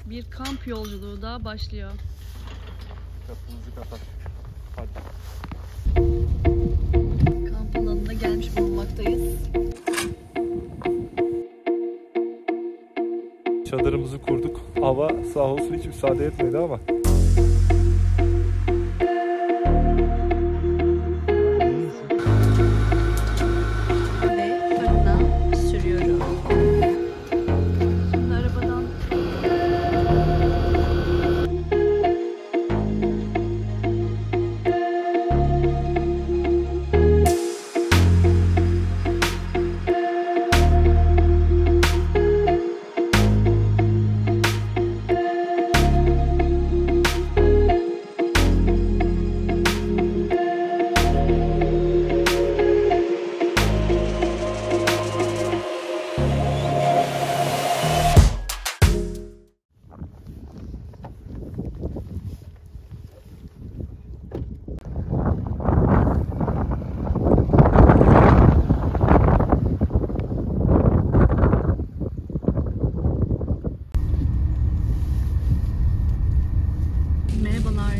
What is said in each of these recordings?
Bir kamp yolculuğu daha başlıyor. Kapımızı kapat. Hadi. Kamp alanına gelmiş bulunmaktayız. Çadırımızı kurduk. Hava sağ olsun hiç müsaade etmedi ama. Ve fırına sürüyorum. Şimdi arabadan merhabalar.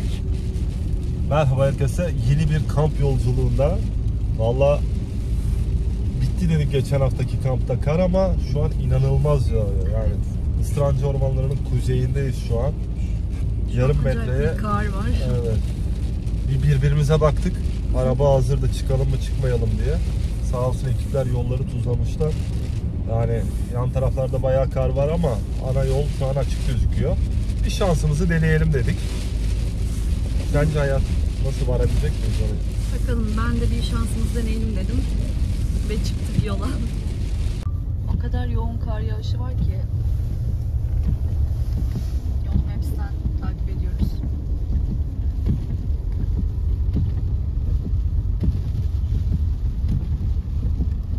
Merhaba herkese. Yeni bir kamp yolculuğunda. Valla bitti dedik geçen haftaki kampta kar ama şu an inanılmaz yağıyor. Yani Istrancı ormanlarının kuzeyindeyiz şu an. Yarım Acayip metreye. bir kar var. Evet. Bir birbirimize baktık. Araba hazırdı, çıkalım mı çıkmayalım diye. Sağ olsun ekipler yolları tuzlamışlar. Yani yan taraflarda bayağı kar var ama ana yol şu an açık gözüküyor. Bir şansımızı deneyelim dedik. Sence hayat nasıl varabilecek miyiz oraya? Bakalım, ben de bir şansımız deneyelim dedim. Ve çıktık yola. O kadar yoğun kar yağışı var ki. Yolu Maps'ten takip ediyoruz.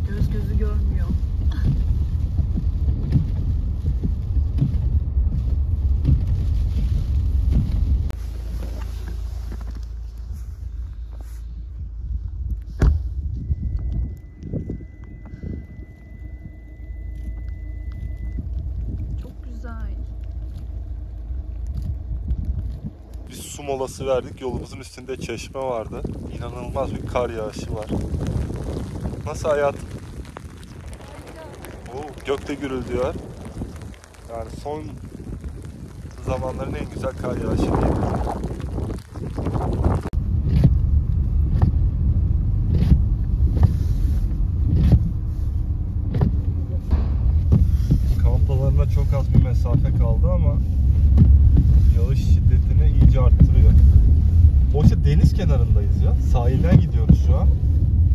Göz gözü görmüyor. Çok güzel. Biz su molası verdik. Yolumuzun üstünde çeşme vardı. İnanılmaz bir kar yağışı var. Nasıl hayat? Oo, gökte gürültüyor. Yani son zamanların en güzel kar yağışı diyebilirim. Kamp alanına çok az bir mesafe kaldı ama yağış şiddetini iyice arttırıyor. Oysa deniz kenarındayız ya. Sahilden gidiyoruz şu an.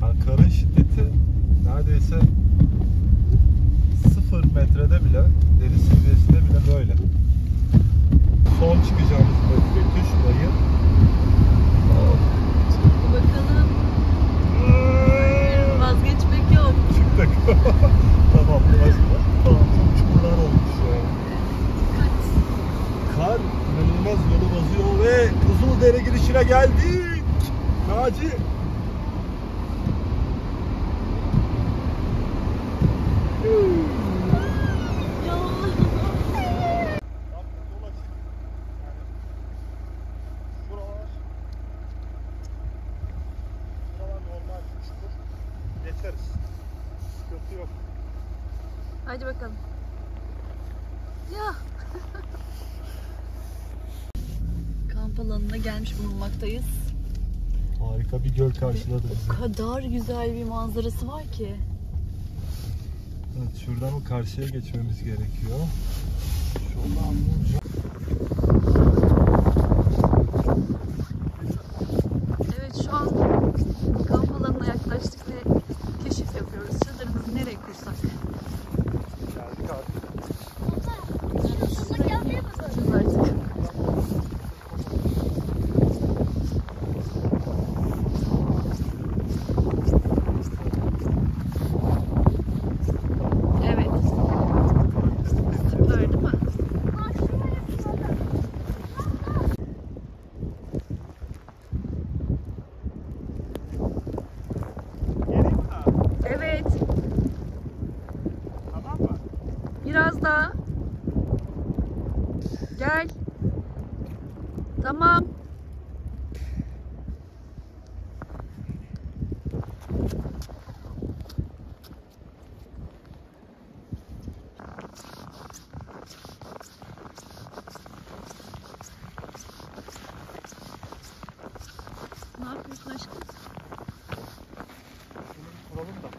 Yani karın şiddeti neredeyse 0 metrede bile, deniz seviyesinde bile böyle. Son çıkacağımız bölge şurayı. Bakalım. Vazgeçmek yok. Çıktık. Tamam, başla. Tamam, çok çukurlar olmuş yani. Kar inanılmaz yolu bozuyor ve Kızıldere girişine geldik. Naci. Geçeriz. Sıkıntı yok. Hadi bakalım. Ya. Kamp alanına gelmiş bulunmaktayız. Harika bir göl karşıladı O bizi. kadar güzel bir manzarası var ki. Evet, şuradan o karşıya geçmemiz gerekiyor. Şuradan bulacağım. Evet, şu an kamp alanına yaklaştık ve keşif yapıyoruz. Çadırımızı nereye kursak? Geldik artık. Kuracağız artık. Evet. Süper değil mi? Gel. Tamam. Ne yapıyorsun aşkım? Bunu kuralım da.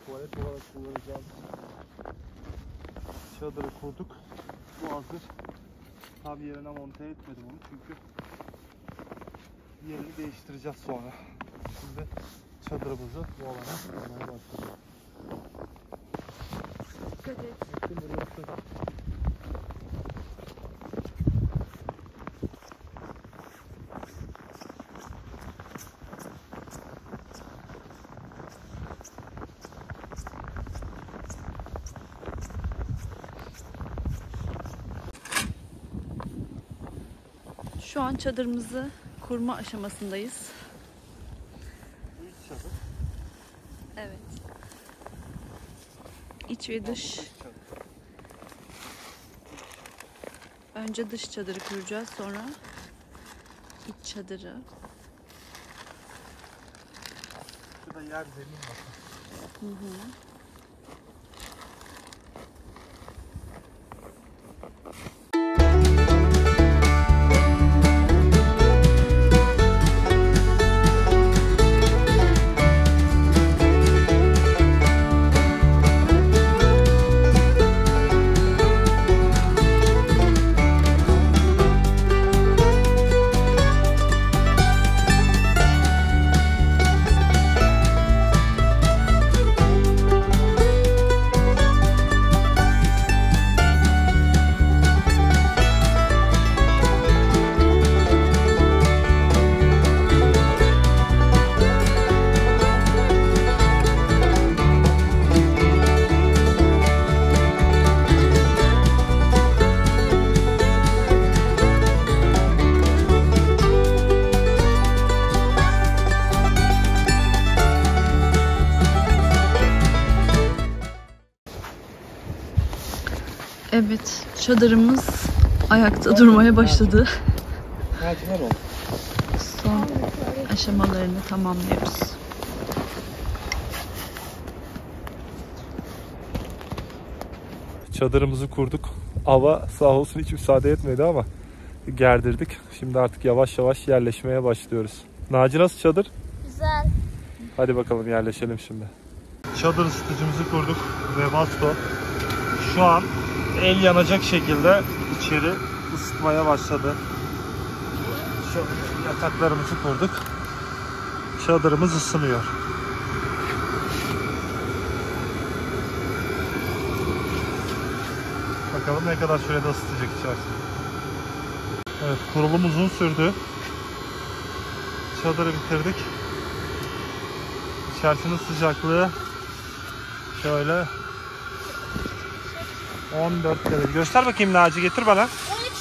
Tuvalet olarak kullanacağım çadırı kurduk. Bu hazır. Tam yerine monte etmedim onu çünkü yerini değiştireceğiz sonra. Şimdi çadırımızı bu alana almaya başladık. Dikkat et. Şu an çadırımızı kurma aşamasındayız. Bu iç çadır. Evet. İç ve dış. Bu dış çadır. Önce dış çadırı kuracağız, sonra iç çadırı. Şurada yer zemin var. Hı hı. Evet, çadırımız ayakta durmaya başladı. Merdiven oldu. Son aşamalarını tamamlıyoruz. Çadırımızı kurduk. Hava sağ olsun hiç müsaade etmedi ama gerdirdik. Şimdi artık yavaş yavaş yerleşmeye başlıyoruz. Naci, nasıl çadır? Güzel. Hadi bakalım yerleşelim şimdi. Çadır ısıtıcımızı kurduk. Webasto. Şu an el yanacak şekilde içeri ısıtmaya başladı. Şu yataklarımızı kurduk. Çadırımız ısınıyor. Bakalım ne kadar sürede ısıtacak içerisi. Evet, kurulum uzun sürdü. Çadırı bitirdik. İçerisinin sıcaklığı şöyle 14 derece. Göster bakayım Naci, getir bana. 13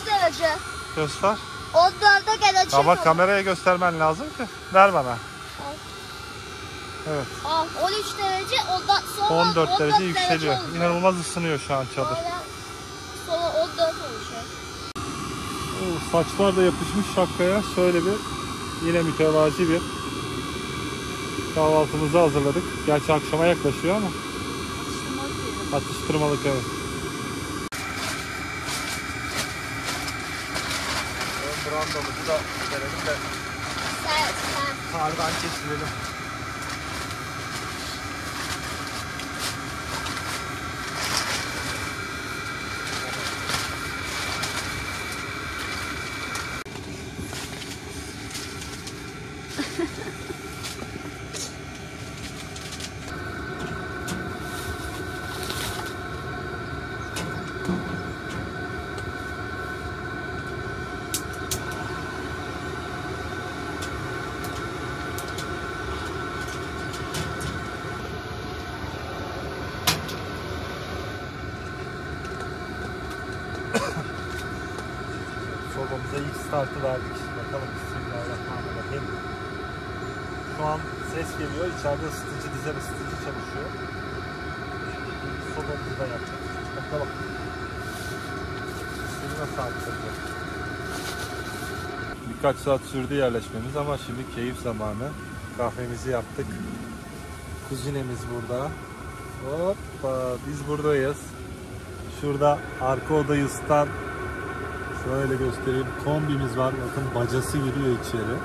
derece. Göster. 14'e gelecek. Ama kameraya göstermen lazım ki. Ver bana. Evet. 13 derece, ondan sonra 14 derece yükseliyor. olacak. İnanılmaz ısınıyor şu an çadır. Sonra 14 olacak. Saçlar da yapışmış şapkaya. Şöyle bir yine mütevazi bir kahvaltımızı hazırladık. Gerçi akşama yaklaşıyor ama atıştırmalık, evet. Ön brandamızı da verelim de kardan kesilelim. kartı verdik. Bakalım bismillahirrahmanirrahim. Şu an ses geliyor. İçeride ısıtıcı, dizel ısıtıcı çalışıyor. Sobamızı da yapacağız. Bakalım. Suyuna sarkacak. Birkaç saat sürdü yerleşmemiz ama şimdi keyif zamanı. Kahvemizi yaptık. Kuzinemiz burada. Hoppa, biz buradayız. Şurada arka odayı ısıtan, şöyle göstereyim, kombimiz var. Bakın bacası giriyor içeri.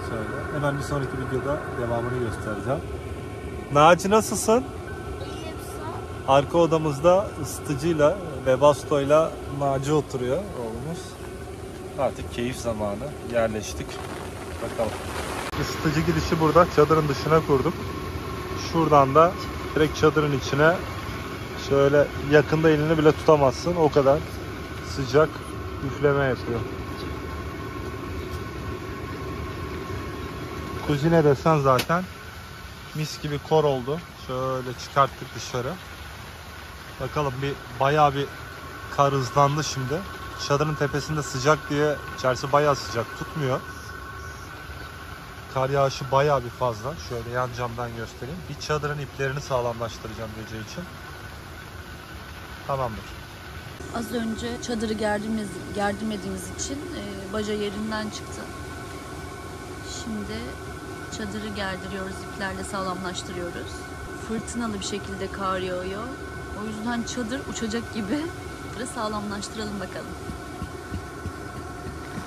Şöyle. Hemen bir sonraki videoda devamını göstereceğim. Naci nasılsın? İyiyim Arka odamızda ısıtıcıyla ve bastoyla Naci oturuyor oğlumuz. Artık keyif zamanı. Yerleştik. Bakalım. Isıtıcı girişi burada. Çadırın dışına kurduk. Şuradan da direkt çadırın içine, şöyle yakında elini bile tutamazsın. O kadar sıcak üfleme yapıyor. Kuzine desen zaten mis gibi kor oldu. Şöyle çıkarttık dışarı. Bakalım bayağı bir kar hızlandı şimdi. Çadırın tepesinde sıcak diye içerisi bayağı sıcak tutmuyor. Kar yağışı bayağı bir fazla. Şöyle yan camdan göstereyim. Bir çadırın iplerini sağlamlaştıracağım gece için. Tamamdır. Az önce çadırı gerdirmediğimiz için baca yerinden çıktı. Şimdi çadırı gerdiriyoruz, iplerle sağlamlaştırıyoruz. Fırtınalı bir şekilde kar yağıyor. O yüzden çadır uçacak gibi. Sağlamlaştıralım bakalım.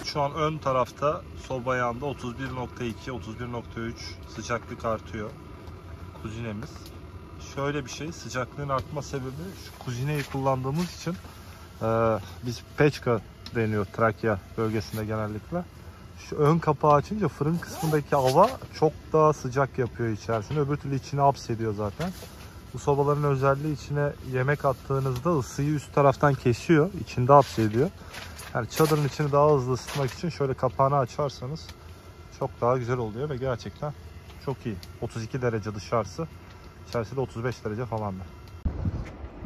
Şu an ön tarafta soba yanında 31.2, 31.3 sıcaklık artıyor. Kuzinemiz. Şöyle bir şey, sıcaklığın artma sebebi şu kuzineyi kullandığımız için biz peçka deniyor Trakya bölgesinde genellikle. Şu ön kapağı açınca fırın kısmındaki hava çok daha sıcak yapıyor içerisine. Öbür türlü içine hapsediyor zaten. Bu sobaların özelliği, içine yemek attığınızda ısıyı üst taraftan kesiyor. İçinde hapsediyor. Yani çadırın içini daha hızlı ısıtmak için şöyle kapağını açarsanız çok daha güzel oluyor ve gerçekten çok iyi. 32 derece dışarısı. İçerisi de 35 derece falan da.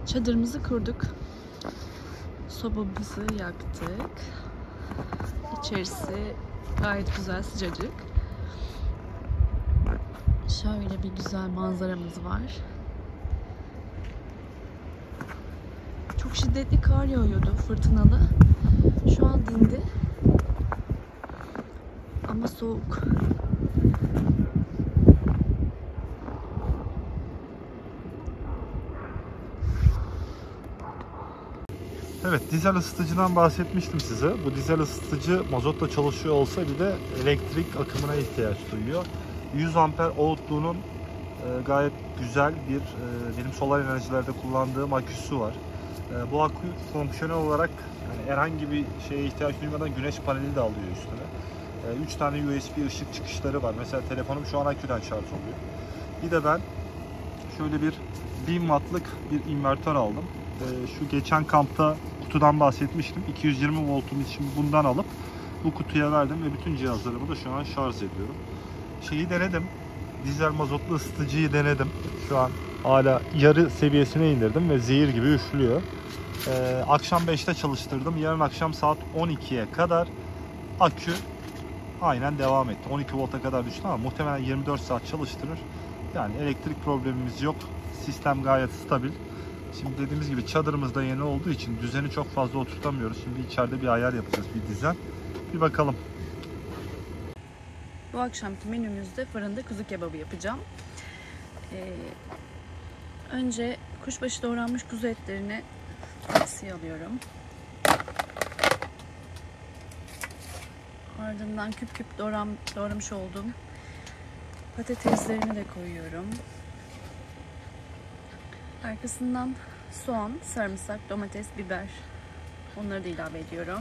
Çadırımızı kurduk. Sobamızı yaktık. İçerisi gayet güzel, sıcacık. Şöyle bir güzel manzaramız var. Çok şiddetli kar yağıyordu, fırtınalı. Şu an dindi. Ama soğuk. Evet, dizel ısıtıcıdan bahsetmiştim size. Bu dizel ısıtıcı mazotla çalışıyor olsa bile elektrik akımına ihtiyaç duyuyor. 100 amper outluğunun gayet güzel bir benim solar enerjilerde kullandığım aküsü var. Bu akü fonksiyonel olarak yani herhangi bir şeye ihtiyaç duymadan güneş paneli de alıyor üstüne. 3 tane USB ışık çıkışları var. Mesela telefonum şu an aküden şarj oluyor. Bir de ben şöyle bir 1000 wattlık bir invertör aldım. Şu geçen kampta kutudan bahsetmiştim. 220 voltum için bundan alıp bu kutuya verdim ve bütün cihazlarımı da şu an şarj ediyorum. Şeyi denedim. Dizel mazotlu ısıtıcıyı denedim. Şu an hala yarı seviyesine indirdim ve zehir gibi üflüyor. Akşam 5'te çalıştırdım. Yarın akşam saat 12'ye kadar akü aynen devam etti. 12 volta kadar düştü ama muhtemelen 24 saat çalıştırır. Yani elektrik problemimiz yok. Sistem gayet stabil. Şimdi dediğimiz gibi çadırımız da yeni olduğu için düzeni çok fazla oturtamıyoruz. Şimdi içeride bir ayar yapacağız, bir dizen. Bir bakalım. Bu akşamki menümüzde fırında kuzu kebabı yapacağım. Önce kuşbaşı doğranmış kuzu etlerini tepsiye alıyorum. Ardından küp küp doğramış olduğum patateslerini de koyuyorum. Arkasından soğan, sarımsak, domates, biber, onları da ilave ediyorum.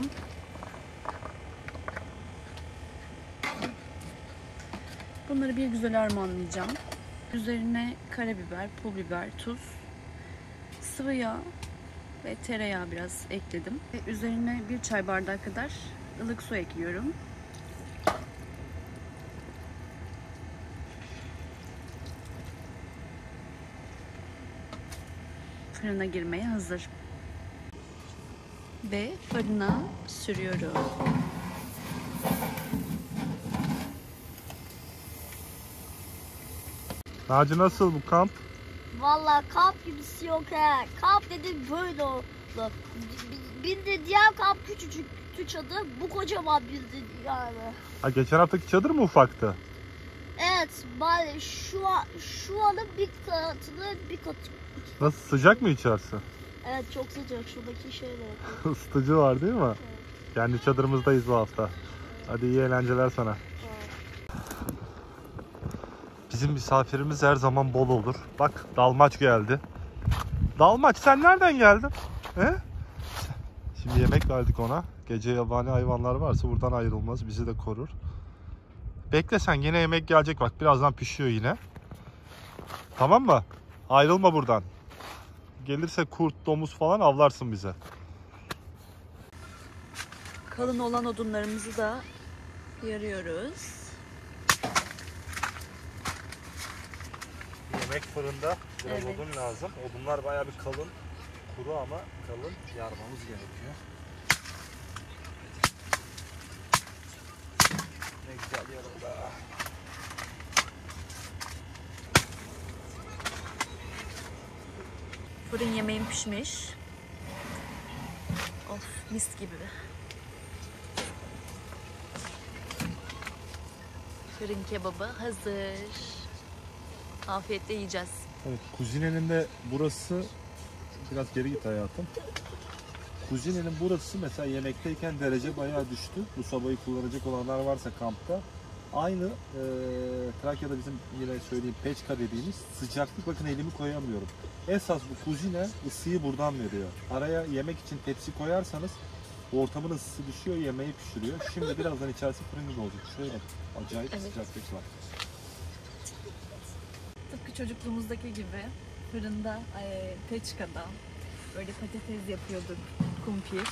Bunları bir güzel harmanlayacağım. Üzerine karabiber, pul biber, tuz, sıvı yağ ve tereyağı biraz ekledim. Ve üzerine bir çay bardağı kadar ılık su ekliyorum. Fırına girmeye hazır. Ve fırına sürüyorum. Naci nasıl bu kamp? Vallahi kamp gibisi yok he. Kamp dedim böyle oldu. Bir de diğer kamp küçücüktü çadır. Bu kocaman bildi yani. Ha, geçen haftaki çadır mı ufaktı? Evet, bari şu anın bir katını bir katı. Nasıl, sıcak mı içerisi? Evet, çok sıcak şuradaki şeyler. Isıtıcı var değil mi? Kendi çadırımızdayız bu hafta. Hadi iyi eğlenceler sana. Bizim misafirimiz her zaman bol olur. Bak Dalmaç geldi. Dalmaç sen nereden geldin? He? Şimdi yemek verdik ona. Gece yabani hayvanlar varsa buradan ayrılmaz. Bizi de korur. Bekle sen, yine yemek gelecek bak. Birazdan pişiyor yine. Tamam mı? Ayrılma buradan. Gelirse kurt, domuz falan avlarsın bize. Kalın olan odunlarımızı da yarıyoruz. Yemek fırında biraz Evet. odun lazım. Odunlar bayağı bir kalın. Kuru ama kalın. Yarmamız gerekiyor. Ne güzel yarıldı. Fırın yemeğim pişmiş. Of, mis gibi. Fırın kebabı hazır. Afiyetle yiyeceğiz. Evet, kuzinenin de burası, biraz geri git hayatım. Kuzinenin burası mesela yemekteyken derece bayağı düştü. Bu sobayı kullanacak olanlar varsa kampta. Aynı Trakya'da bizim yine söyleyeyim peçka dediğimiz sıcaklık, bakın elimi koyamıyorum. Esas bu kuzine ısıyı buradan veriyor. Araya yemek için tepsi koyarsanız ortamın ısısı düşüyor, yemeği pişiriyor. Şimdi birazdan içerisi fırın gibi olacak. Şöyle acayip Evet. sıcaklık var. Tıpkı çocukluğumuzdaki gibi fırında, peçkada böyle patates yapıyorduk, kumpir.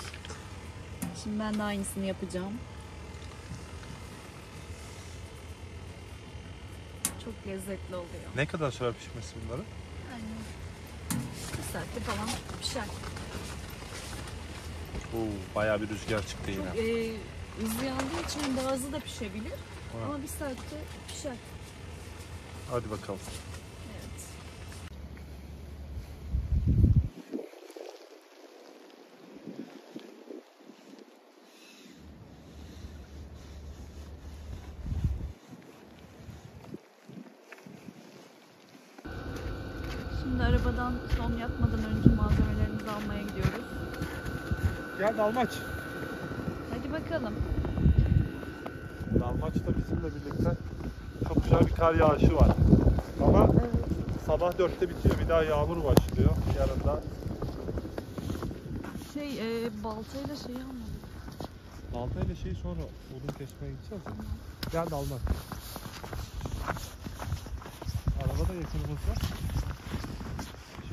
Şimdi ben de aynısını yapacağım. Çok lezzetli oluyor. Ne kadar sürer pişmesi bunların? Yani bir saatte falan pişer. Oo, bayağı bir rüzgar çıktı yine. Çok hızlı yandığı için daha hızlı da pişebilir. Ha. Ama bir saatte pişer. Hadi bakalım. Evet. Şimdi arabadan son yatmadan önce malzemelerimizi almaya gidiyoruz. Gel Dalmaç. Hadi bakalım. Dalmaç da bizimle birlikte çok güzel bir kar yağışı var. Ama sabah 4'te bitiyor. Bir daha yağmur başlıyor. Yarın da Baltayla şeyi almadım. baltayla şeyi sonra odun kesmeye gideceğiz ya. Gel Dalmaç. Araba da yakınımızda.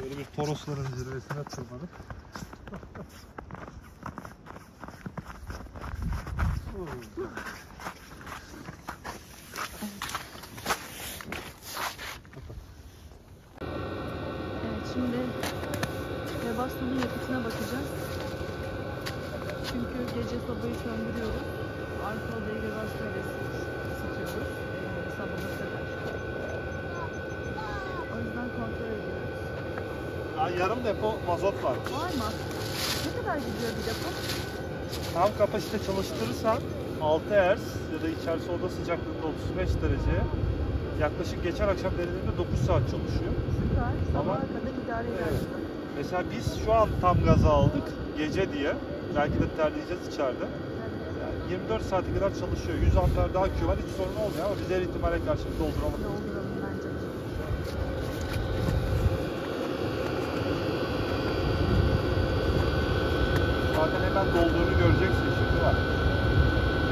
Şöyle bir Torosların zirvesine tırmanıp Evet, şimdi Webasto'nun yakıtına bakacağız. Çünkü gece sobayı söndürüyoruz. Arka odayı Webasto'yla ısıtıyoruz. Sabaha kadar. O yüzden kontrol ediyoruz. yarım depo mazot var. Var mı? Ne kadar gidiyor bir depo? Tam kapasite çalıştırırsan 6 Hz ya da içerisi oda sıcaklığında 35 derece, yaklaşık geçen akşam denediğimde 9 saat çalışıyor. Süper. Sabaha Ama- kadar idare eder. Evet. Mesela biz şu an tam gaza aldık gece diye. Belki de terleyeceğiz içeride. Yani 24 saate kadar çalışıyor. 100 amper daha akü var, hiç sorun olmuyor ama biz her ihtimale karşı dolduralım. Dolduralım bence de. Zaten hemen dolduğunu göreceksin şimdi bak.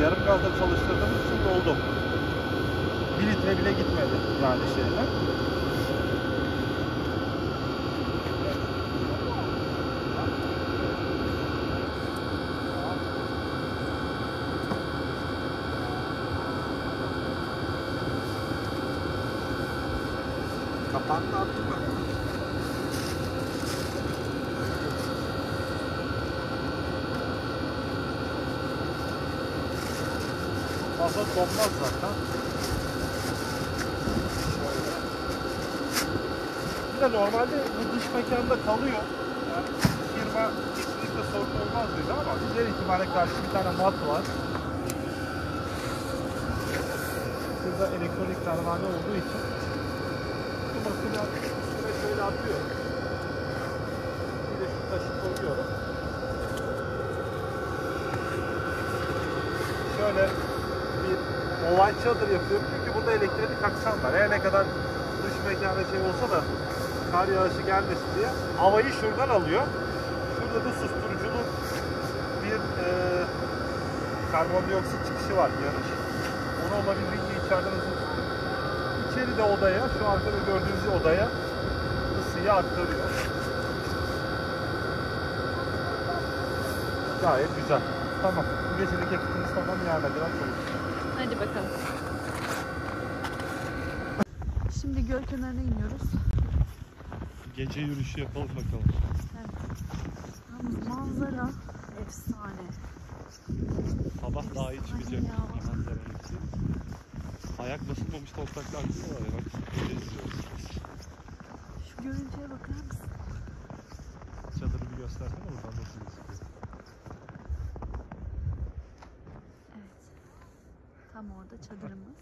Yarım gazla çalıştırdığımız için doldu. 1 litre bile gitmedi yani şeyle. Kapağını attın mı? Fazla donmaz zaten. Şöyle. de normalde bu dış mekanda kalıyor. Yani firma kesinlikle sorun olmaz dedi ama diğer ihtimale karşı bir tane mat var. Burada elektronik pervane olduğu için bu matı üstüne şöyle atıyor. Bir de şu taşı koyuyorum. Şöyle bir oval çadır yapıyorum çünkü burada elektrik aksam var. Her ne kadar dış mekanda şey olsa da kar yağışı gelmesin diye havayı şuradan alıyor. Şurada da susturuculu bir karbondioksit çıkışı var, yanış. Onu olabildiğince içeriden ısıtıyor. İçeri de odaya, şu arkada gördüğünüz odaya ısıyı aktarıyor. Gayet güzel. Tamam. Bu gecelik ekibimiz tamam, yarına biraz çalışacağız. Hadi bakalım. Şimdi göl kenarına iniyoruz. Gece yürüyüşü yapalım bakalım. Evet. Yalnız manzara efsane. Sabah daha iyi çıkacak. Ya. Manzara hepsi. Ayak basılmamış topraklar diyorlar ya. Bak böyle izliyoruz. Şu görüntüye bakar mısın? Çadırı bir göstersene buradan nasıl gözüküyor. Evet. Tam orada çadırımız.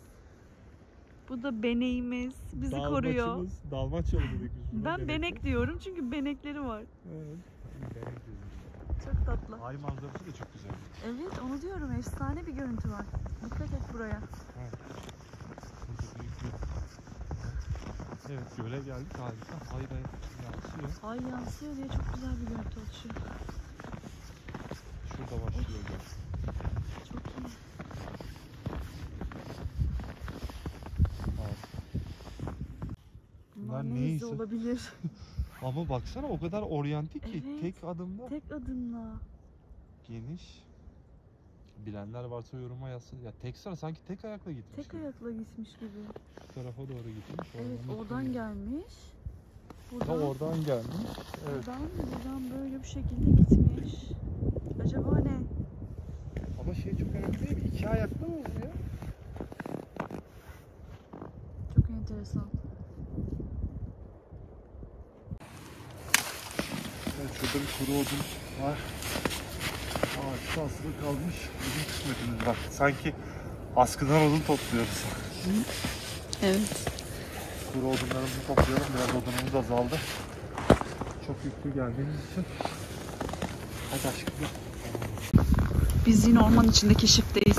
Bu da beneğimiz. Bizi koruyor. Dalmaçyalı dedik biz. Ben benek diyorum çünkü benekleri var. Evet. Benek diyoruz. Çok tatlı. Ay manzarası da çok güzel. Evet, onu diyorum. Efsane bir görüntü var. Dikkat et buraya. Evet. Burada büyük bir... Evet, göle geldik, harika. Ay da yansıyor. Ay yansıyor diye çok güzel bir görüntü oluşuyor. Şurada başlıyor göl. Çok iyi. Bunlar ne neyse. olabilir? Ama baksana o kadar oryantik ki Evet. tek adımda Tek adımla. geniş. Bilenler varsa yoruma yazsın. Ya tek sıra sanki tek ayakla gitmiş. Tek gibi. ayakla gitmiş gibi. Şu tarafa doğru gitmiş. Evet, oradan gitmiş. gelmiş. Ta Buradan, oradan gelmiş. Evet. buradan böyle bir şekilde gitmiş. Acaba ne? Ama şey çok önemli değil. İki ayaklı mı ya? Çok enteresan. Evet, şurada bir kuru odun var. Ağaçta asılı kalmış. Bizim kısmetimiz var. Sanki askıdan odun topluyoruz. Evet. Kuru odunlarımızı toplayalım. Biraz odunumuz azaldı. Çok yüklü geldiğimiz için. Hadi aşkım. Biz yine orman içinde keşifteyiz.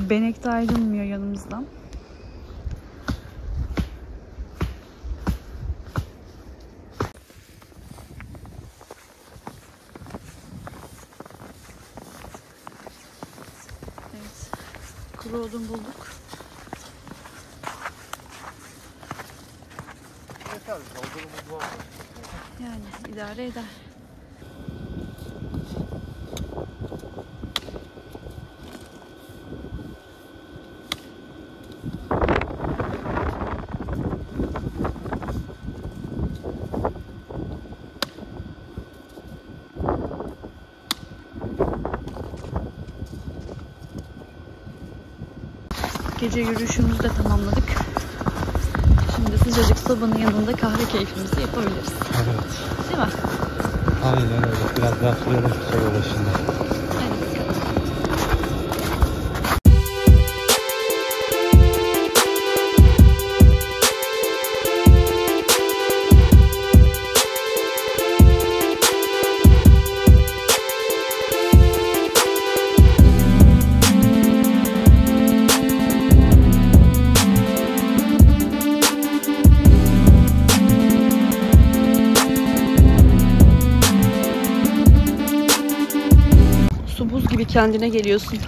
Benek de ayrılmıyor yanımızdan. Evet. Kuru odun bulduk. Yeter. Odunumuz var. Yani idare eder. Gece yürüyüşümüzü de tamamladık. Şimdi sıcacık sobanın yanında kahve keyfimizi yapabiliriz. Evet. Değil mi? Aynen öyle. Biraz daha sürüyorum soba başında. Evet. Su buz gibi kendine geliyorsun.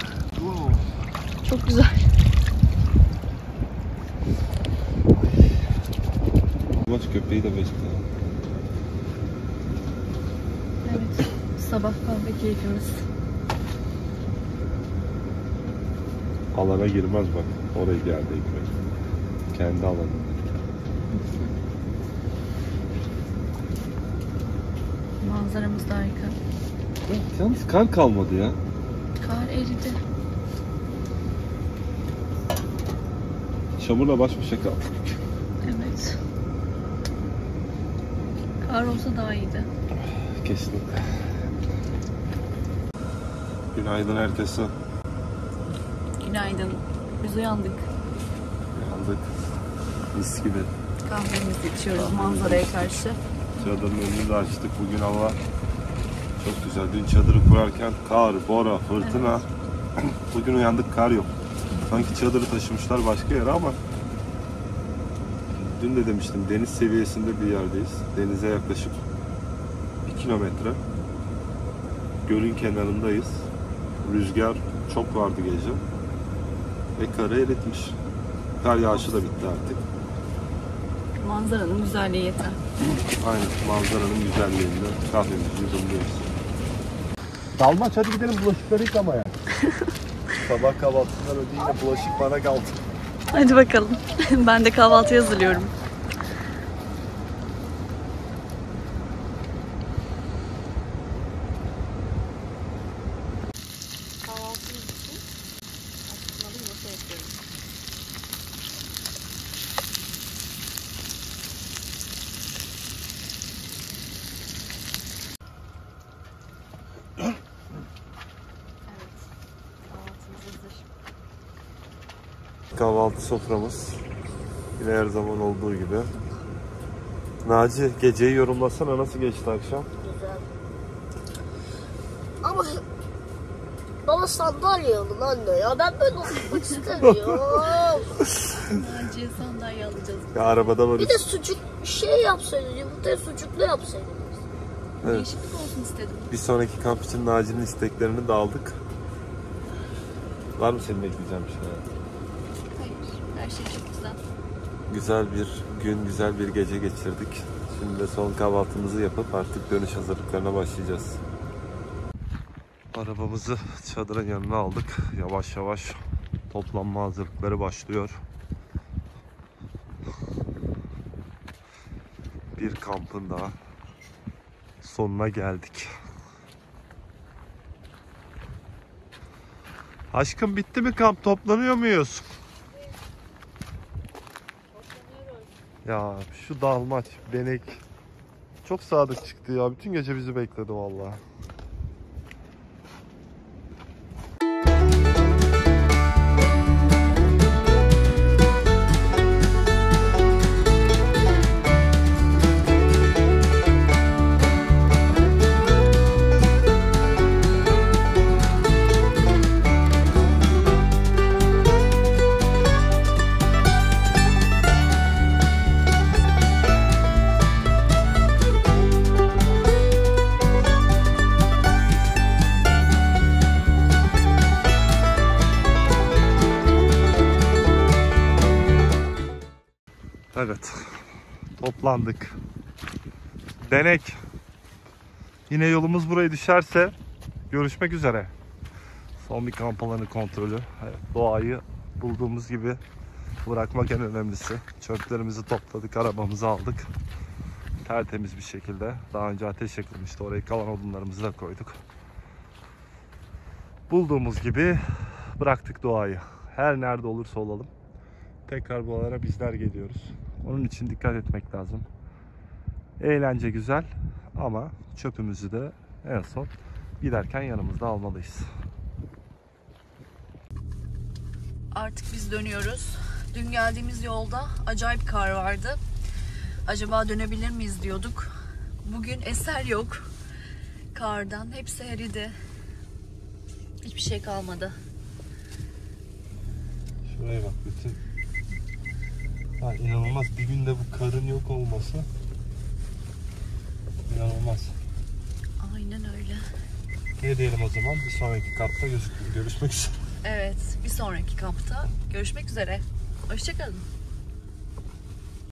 Çok güzel. Maç köpeği de besliyor. Evet. Sabah kahve keyfimiz. Alana girmez bak. Oraya geldi ekmek. Kendi alanında. Manzaramız da harika. Yalnız kar kalmadı ya. Kar eridi. çamurla baş başa kaldık. Evet. Kar olsa daha iyiydi. Kesinlikle. Günaydın herkese. Günaydın. Biz uyandık. Uyandık. Mis gibi. Kahvemizi içiyoruz manzaraya karşı. Çadırın önünü de açtık. Bugün hava çok güzel. Dün çadırı kurarken kar, bora, fırtına. Bugün uyandık, kar yok. Sanki çadırı taşımışlar başka yere ama dün de demiştim, deniz seviyesinde bir yerdeyiz. Denize yaklaşık 2 kilometre. Gölün kenarındayız. Rüzgar çok vardı gece. Ve karı eritmiş. Kar yağışı da bitti artık. Manzaranın güzelliği yeter. Aynen, manzaranın güzelliğinde kahvemizi yudumluyoruz. Dalmaç, hadi gidelim bulaşıkları yıkamaya. Sabah kahvaltısından önce yine bulaşık bana kaldı. Hadi bakalım. Ben de kahvaltı hazırlıyorum. Kahvaltımız için atışmalı yumurta yapıyorum. Evet. Kahvaltımız hazır. Kahvaltı soframız yine her zaman olduğu gibi. Naci, geceyi yorumlasana, nasıl geçti akşam? Güzel. Ama bana sandalye alın anne ya. Ben böyle oturmak istemiyorum. Naciye sandalye alacağız. Ya arabada var. Bir de sucuk şey yapsaydın. Yumurtayı sucuklu yapsaydın. Evet. Değişiklik olsun istedim. Bir sonraki kamp için Naci'nin isteklerini de aldık. Var mı senin ekleyeceğin bir şey? Hayır. Her şey çok güzel. Güzel bir gün, güzel bir gece geçirdik. Şimdi de son kahvaltımızı yapıp artık dönüş hazırlıklarına başlayacağız. Arabamızı çadırın yanına aldık. Yavaş yavaş toplanma hazırlıkları başlıyor. Bir kampın daha sonuna geldik. Aşkım, bitti mi kamp? Toplanıyor muyuz? Ya şu dalmaç, benek çok sadık çıktı ya. Bütün gece bizi bekledi vallahi. Evet, toplandık. Denek. Yine yolumuz buraya düşerse görüşmek üzere. Son bir kamp alanı kontrolü. Evet, doğayı bulduğumuz gibi bırakmak en önemlisi. Çöplerimizi topladık, arabamızı aldık. Tertemiz bir şekilde. Daha önce ateş yakılmıştı. Oraya kalan odunlarımızı da koyduk. Bulduğumuz gibi bıraktık doğayı. Her nerede olursa olalım. Tekrar bu alara bizler geliyoruz. Onun için dikkat etmek lazım. Eğlence güzel ama çöpümüzü de en son giderken yanımızda almalıyız. Artık biz dönüyoruz. Dün geldiğimiz yolda acayip kar vardı. Acaba dönebilir miyiz diyorduk. Bugün eser yok. Kardan hepsi eridi. Hiçbir şey kalmadı. Şuraya bak, bütün inanılmaz, bir günde bu karın yok olması inanılmaz. Aynen öyle. Ne diyelim o zaman, bir sonraki kampta görüşmek üzere. Evet, bir sonraki kampta görüşmek üzere. Hoşça kalın.